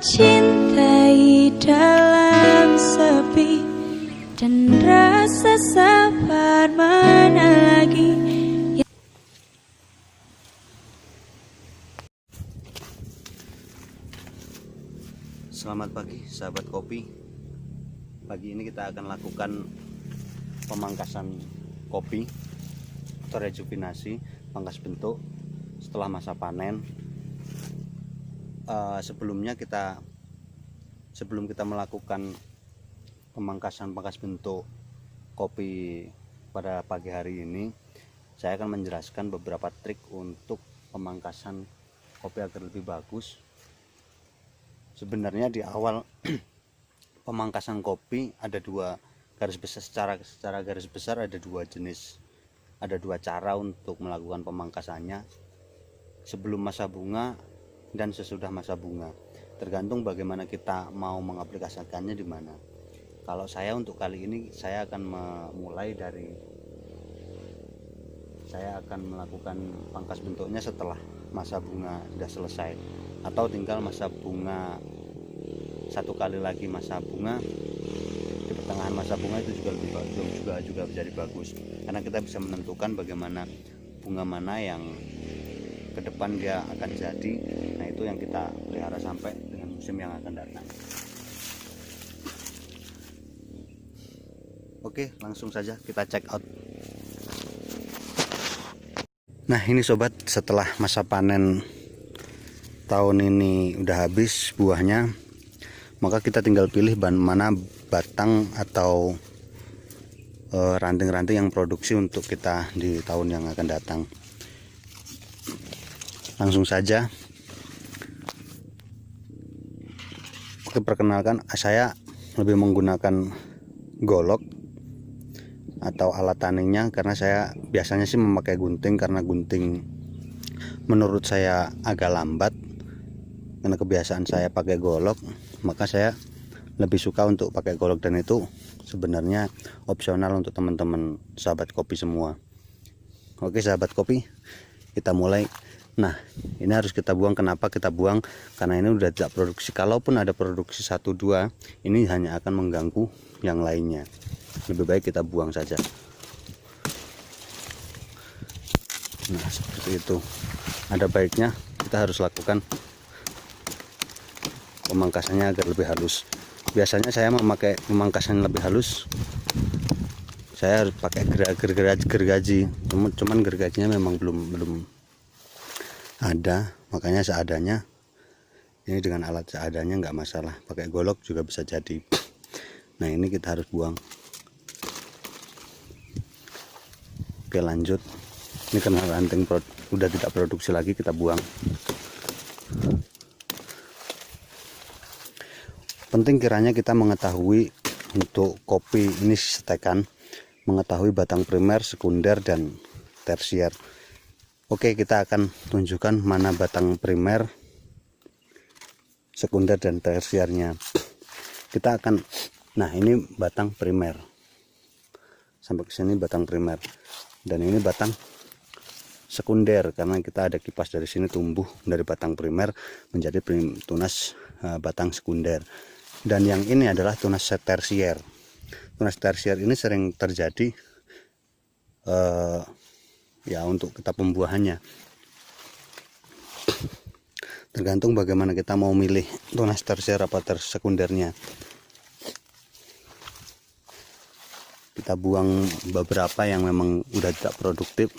mencintai dalam sepi, dan rasa sabar mana lagi. Selamat pagi sahabat kopi. Pagi ini kita akan lakukan pemangkasan kopi atau rejuvenasi, pangkas bentuk setelah masa panen. Sebelum kita melakukan pemangkasan pangkas bentuk kopi pada pagi hari ini, saya akan menjelaskan beberapa trik untuk pemangkasan kopi agar lebih bagus. Sebenarnya di awal pemangkasan kopi ada dua garis besar, secara garis besar ada dua jenis, ada dua cara untuk melakukan pemangkasannya: sebelum masa bunga dan sesudah masa bunga. Tergantung bagaimana kita mau mengaplikasikannya di mana. Kalau saya untuk kali ini saya akan melakukan pangkas bentuknya setelah masa bunga sudah selesai, atau tinggal masa bunga satu kali lagi masa bunga. Di pertengahan masa bunga itu juga menjadi bagus, karena kita bisa menentukan bagaimana bunga mana yang ke depan dia akan jadi. Nah, itu yang kita pelihara sampai dengan musim yang akan datang. Oke, langsung saja kita check out. Nah, ini sobat, setelah masa panen tahun ini udah habis buahnya, maka kita tinggal pilih mana batang atau ranting-ranting yang produksi untuk kita di tahun yang akan datang. Langsung saja. Oke, perkenalkan, saya lebih menggunakan golok atau alat taninya, karena saya biasanya sih memakai gunting, karena gunting menurut saya agak lambat. Karena kebiasaan saya pakai golok, maka saya lebih suka untuk pakai golok, dan itu sebenarnya opsional untuk teman-teman sahabat kopi semua. Oke sahabat kopi, kita mulai. Nah, ini harus kita buang. Kenapa kita buang? Karena ini udah tidak produksi. Kalaupun ada produksi 1-2, ini hanya akan mengganggu yang lainnya. Lebih baik kita buang saja. Nah, seperti itu. Ada baiknya kita harus lakukan pemangkasannya agar lebih halus. Biasanya saya memakai pemangkasan lebih halus, saya harus pakai gergaji. Cuman gergajinya memang belum ada, makanya seadanya. Ini dengan alat seadanya nggak masalah, pakai golok juga bisa jadi. Nah, ini kita harus buang. Oke, lanjut. Ini karena ranting udah tidak produksi lagi, kita buang. Penting kiranya kita mengetahui untuk kopi ini setekan, mengetahui batang primer, sekunder, dan tersier. Oke, kita akan tunjukkan mana batang primer, sekunder, dan tersiernya. Nah, ini batang primer. Sampai ke sini batang primer. Dan ini batang sekunder, karena kita ada kipas dari sini tumbuh dari batang primer menjadi tunas batang sekunder. Dan yang ini adalah tunas tersier. Tunas tersier ini sering terjadi ya untuk kita pembuahannya. Tergantung bagaimana kita mau milih tunas tersier apa sekundernya. Kita buang beberapa yang memang udah tidak produktif.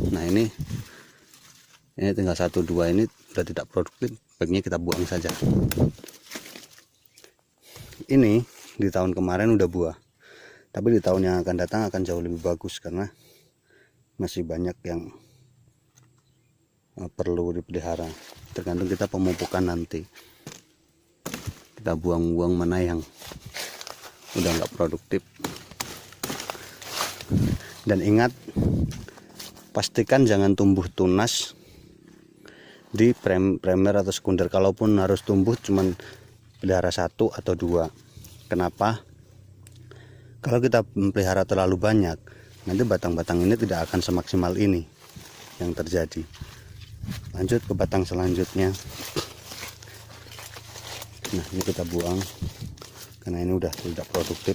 Nah, ini tinggal 1-2, ini udah tidak produktif, baiknya kita buang saja. Ini di tahun kemarin udah buah, tapi di tahun yang akan datang akan jauh lebih bagus, karena masih banyak yang perlu dipelihara. Tergantung kita pemupukan nanti. Kita buang-buang mana yang udah nggak produktif. Dan ingat, pastikan jangan tumbuh tunas di primer atau sekunder. Kalaupun harus tumbuh, cuman pelihara 1 atau 2. Kenapa? Kalau kita pelihara terlalu banyak, nanti batang-batang ini tidak akan semaksimal ini yang terjadi. Lanjut ke batang selanjutnya. Nah ini kita buang karena ini udah tidak produktif.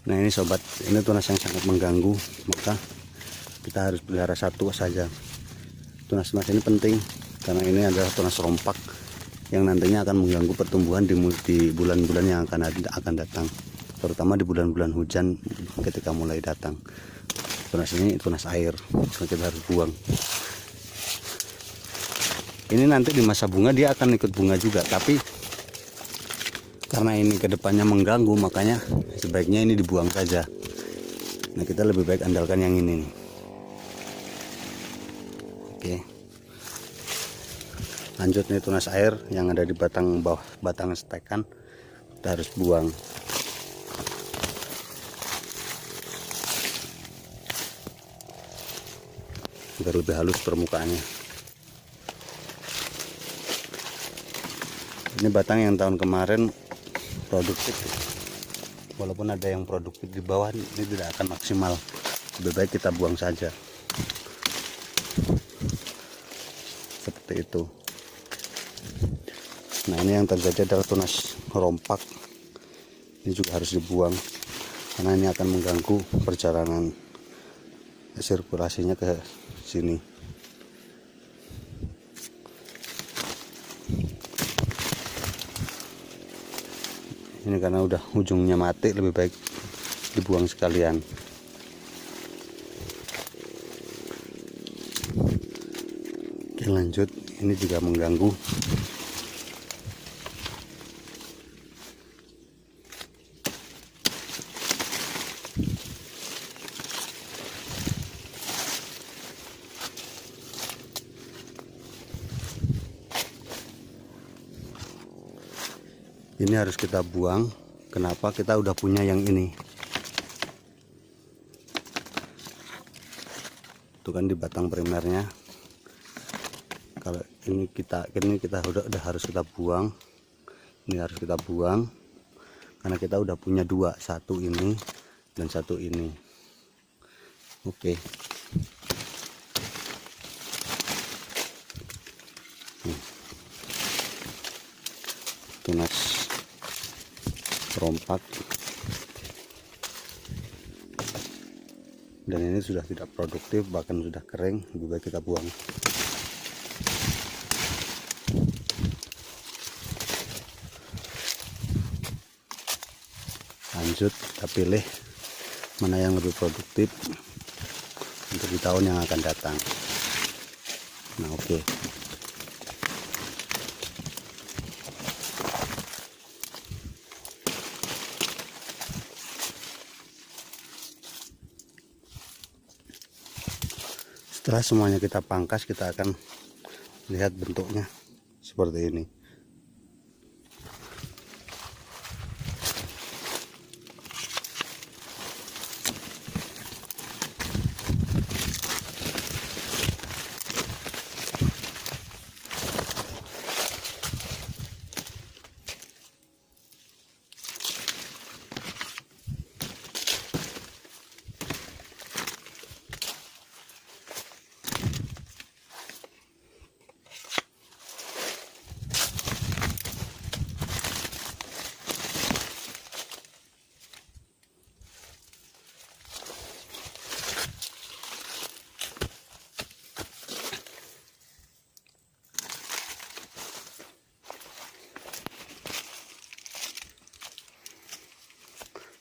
Nah ini sobat, ini tunas yang sangat mengganggu, maka kita harus pelihara satu saja. Tunas emas ini penting karena ini adalah tunas rompak yang nantinya akan mengganggu pertumbuhan di bulan-bulan yang akan datang, terutama di bulan-bulan hujan ketika mulai datang. Tunas ini tunas air, maka kita harus buang. Ini nanti di masa bunga dia akan ikut bunga juga, tapi karena ini kedepannya mengganggu, makanya sebaiknya ini dibuang saja. Nah kita lebih baik andalkan yang ini nih. Oke, lanjut nih tunas air yang ada di batang bawah, batang stekan kita harus buang. Agar lebih halus permukaannya. Ini batang yang tahun kemarin produktif, walaupun ada yang produktif di bawah, ini tidak akan maksimal. Lebih baik kita buang saja seperti itu. Nah ini yang terjadi adalah tunas rompak, ini juga harus dibuang karena ini akan mengganggu perjalanan sirkulasinya ke sini. Ini karena udah ujungnya mati, lebih baik dibuang sekalian. Oke lanjut, ini juga mengganggu. Ini harus kita buang. Kenapa? Kita udah punya yang ini. Itu kan di batang primernya. Kalau ini kita udah harus kita buang. Ini harus kita buang karena kita udah punya dua, satu ini dan satu ini. Oke. Tunas rompak dan ini sudah tidak produktif, bahkan sudah kering, lebih baik kita buang. Lanjut kita pilih mana yang lebih produktif untuk di tahun yang akan datang. Nah oke. Setelah semuanya kita pangkas, kita akan lihat bentuknya seperti ini.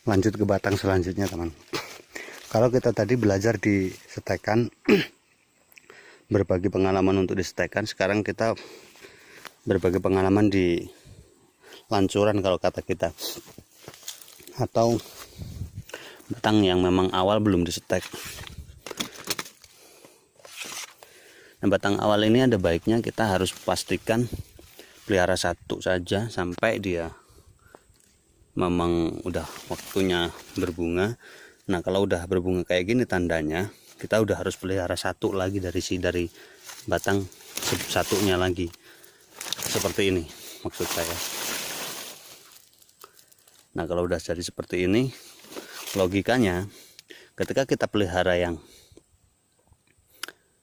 Lanjut ke batang selanjutnya teman. Kalau kita tadi belajar di setekan berbagi pengalaman untuk di setekan, sekarang kita berbagi pengalaman di lancuran kalau kata kita, atau batang yang memang awal belum disetek. Nah, batang awal ini ada baiknya kita harus pastikan pelihara satu saja sampai dia memang udah waktunya berbunga. Nah kalau udah berbunga kayak gini, tandanya kita udah harus pelihara satu lagi dari batang satunya lagi, seperti ini maksud saya. Nah kalau udah jadi seperti ini, logikanya ketika kita pelihara yang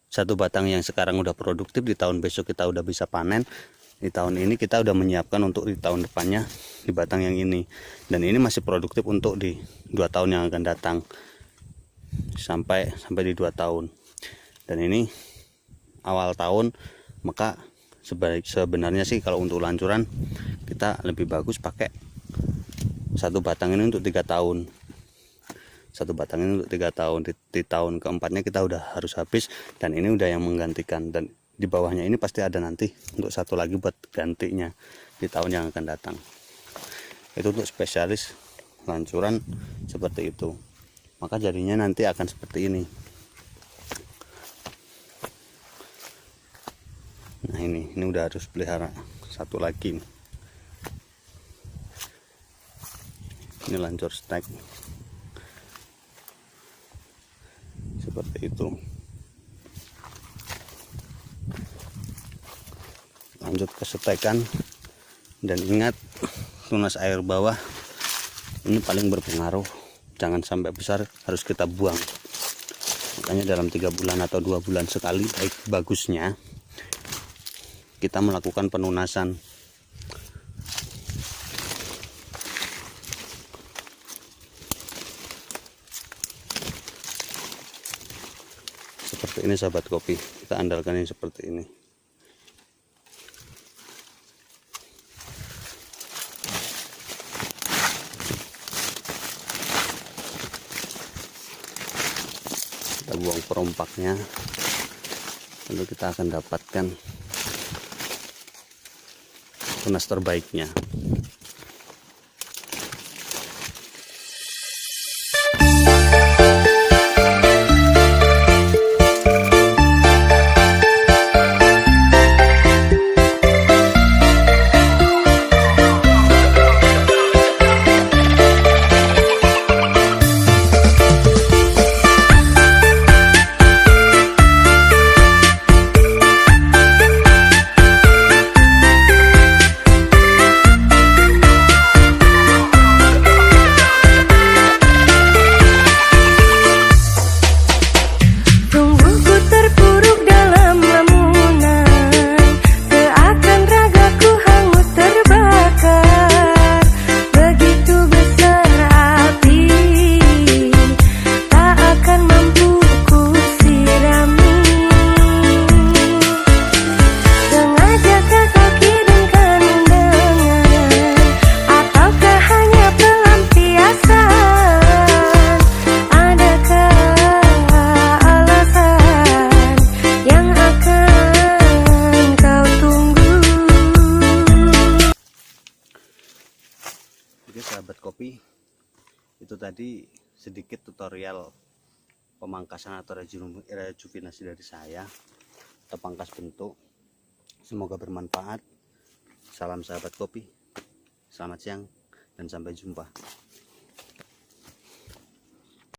satu batang yang sekarang udah produktif, di tahun besok kita udah bisa panen, di tahun ini kita udah menyiapkan untuk di tahun depannya di batang yang ini, dan ini masih produktif untuk di 2 tahun yang akan datang, sampai di 2 tahun. Dan ini awal tahun, maka sebenarnya sih kalau untuk lancuran kita lebih bagus pakai satu batang ini untuk 3 tahun. Satu batang ini untuk 3 tahun. Di tahun keempatnya kita udah harus habis, dan ini udah yang menggantikan. Dan di bawahnya ini pasti ada nanti untuk satu lagi buat gantinya di tahun yang akan datang. Itu untuk spesialis lancuran seperti itu. Maka jadinya nanti akan seperti ini. Nah ini udah harus pelihara satu lagi. Ini lancur stek seperti itu. Lanjut ke stekan, dan ingat tunas air bawah ini paling berpengaruh, jangan sampai besar, harus kita buang. Makanya dalam 3 bulan atau 2 bulan sekali bagusnya kita melakukan penunasan. Seperti ini sahabat kopi, kita andalkan yang seperti ini. Kita buang perompaknya, lalu kita akan dapatkan tunas terbaiknya. Sahabat kopi, itu tadi sedikit tutorial pemangkasan atau rejuvenasi dari saya atau pangkas bentuk. Semoga bermanfaat. Salam sahabat kopi, selamat siang dan sampai jumpa.